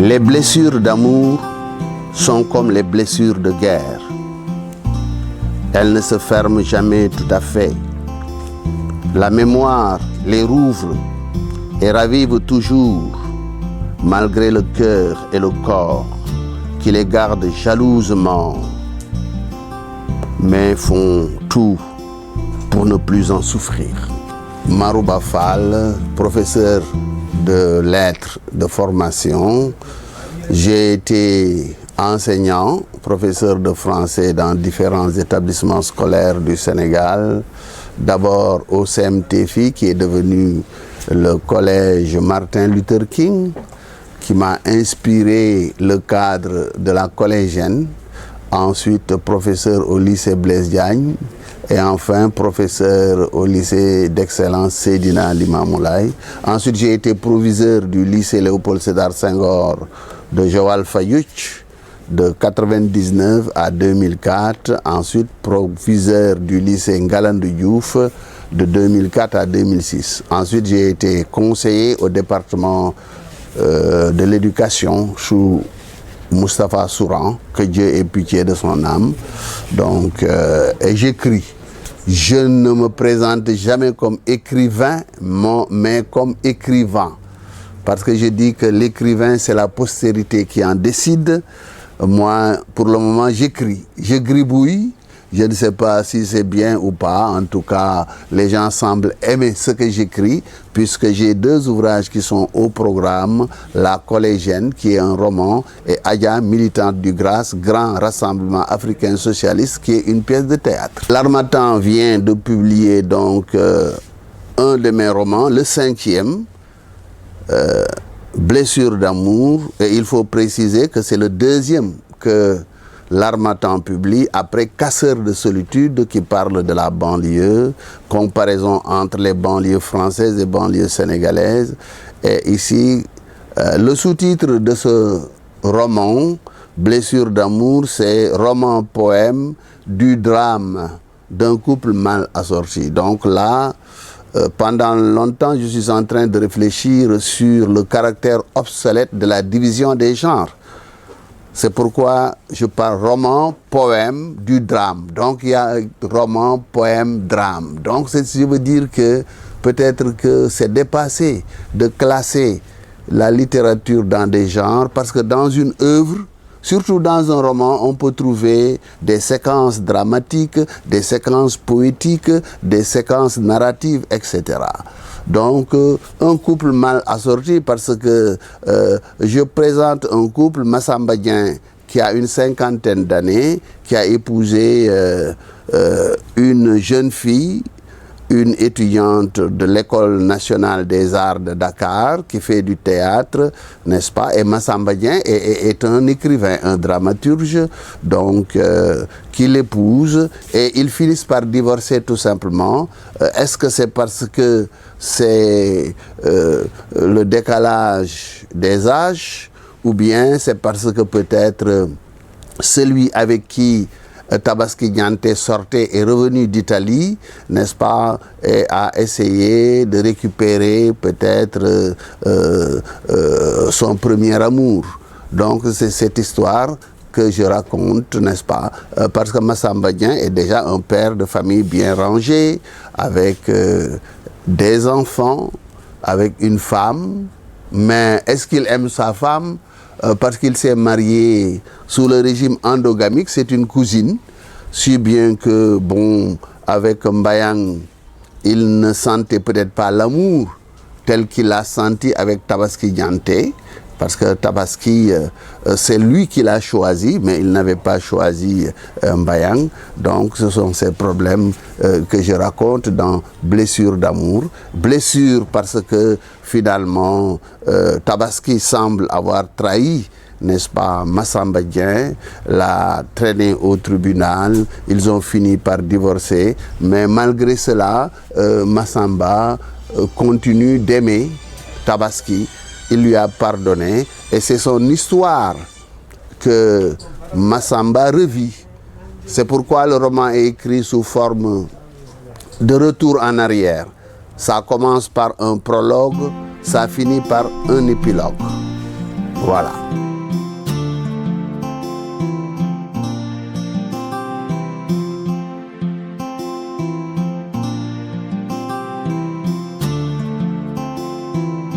Les blessures d'amour sont comme les blessures de guerre. Elles ne se ferment jamais tout à fait. La mémoire les rouvre et ravive toujours, malgré le cœur et le corps qui les gardent jalousement, mais font tout pour ne plus en souffrir. Marouba Fall, professeur de lettres de formation. J'ai été enseignant, professeur de français dans différents établissements scolaires du Sénégal. D'abord au CMTFI, qui est devenu le collège Martin Luther King, qui m'a inspiré le cadre de la collégienne. Ensuite, professeur au lycée Blaise Diagne. Et enfin, professeur au lycée d'excellence Seydina Limamou Laye. Ensuite, j'ai été proviseur du lycée Léopold Sédar Senghor de Joal Fayouch de 1999 à 2004. Ensuite, proviseur du lycée Ngalandou Diouf de 2004 à 2006. Ensuite, j'ai été conseiller au département de l'éducation sous Moustapha Souran, que Dieu ait pitié de son âme. Donc, et j'écris. Je ne me présente jamais comme écrivain, mais comme écrivain. Parce que je dis que l'écrivain, c'est la postérité qui en décide. Moi, pour le moment, j'écris. Je gribouille. Je ne sais pas si c'est bien ou pas. En tout cas, les gens semblent aimer ce que j'écris, puisque j'ai deux ouvrages qui sont au programme. La collégienne, qui est un roman, et Adja, militante du GRAS, Grand Rassemblement Africain Socialiste, qui est une pièce de théâtre. L'Harmattan vient de publier donc un de mes romans, le 5e, Blessure d'amour, et il faut préciser que c'est le 2e que l'Harmattan publie après Casseurs de solitude, qui parle de la banlieue, comparaison entre les banlieues françaises et banlieues sénégalaises. Et ici, le sous-titre de ce roman, Blessure d'amour, c'est roman-poème du drame d'un couple mal assorti. Donc là, pendant longtemps, je suis en train de réfléchir sur le caractère obsolète de la division des genres. C'est pourquoi je parle roman, poème, du drame. Donc il y a roman, poème, drame. Donc je veux dire que peut-être que c'est dépassé de classer la littérature dans des genres, parce que dans une œuvre, surtout dans un roman, on peut trouver des séquences dramatiques, des séquences poétiques, des séquences narratives, etc. Donc, un couple mal assorti, parce que je présente un couple, Massamba Dieng, qui a une 50aine d'années, qui a épousé une jeune fille, une étudiante de l'École nationale des arts de Dakar, qui fait du théâtre, n'est-ce pas? Et Massamba Dieng est un écrivain, un dramaturge, donc qui l'épouse, et ils finissent par divorcer tout simplement. Est-ce que c'est parce que c'est le décalage des âges, ou bien c'est parce que peut-être celui avec qui Tabaski Nianté sortait est revenu d'Italie, n'est-ce pas, et a essayé de récupérer peut-être son premier amour. Donc c'est cette histoire que je raconte, n'est-ce pas, parce que Massamba Dieng est déjà un père de famille bien rangé, avec des enfants, avec une femme, mais est-ce qu'il aime sa femme? Parce qu'il s'est marié sous le régime endogamique, c'est une cousine, si bien que, bon, avec Mbayang, il ne sentait peut-être pas l'amour tel qu'il l'a senti avec Tabaski Nianté, parce que Tabaski, c'est lui qui l'a choisi, mais il n'avait pas choisi Mbayang. Donc ce sont ces problèmes que je raconte dans Blessure d'amour. Blessure parce que finalement, Tabaski semble avoir trahi, n'est-ce pas, Massamba Dieng, l'a traîné au tribunal, ils ont fini par divorcer, mais malgré cela, Massamba continue d'aimer Tabaski. Il lui a pardonné, et c'est son histoire que Massamba revit. C'est pourquoi le roman est écrit sous forme de retour en arrière. Ça commence par un prologue, ça finit par un épilogue. Voilà.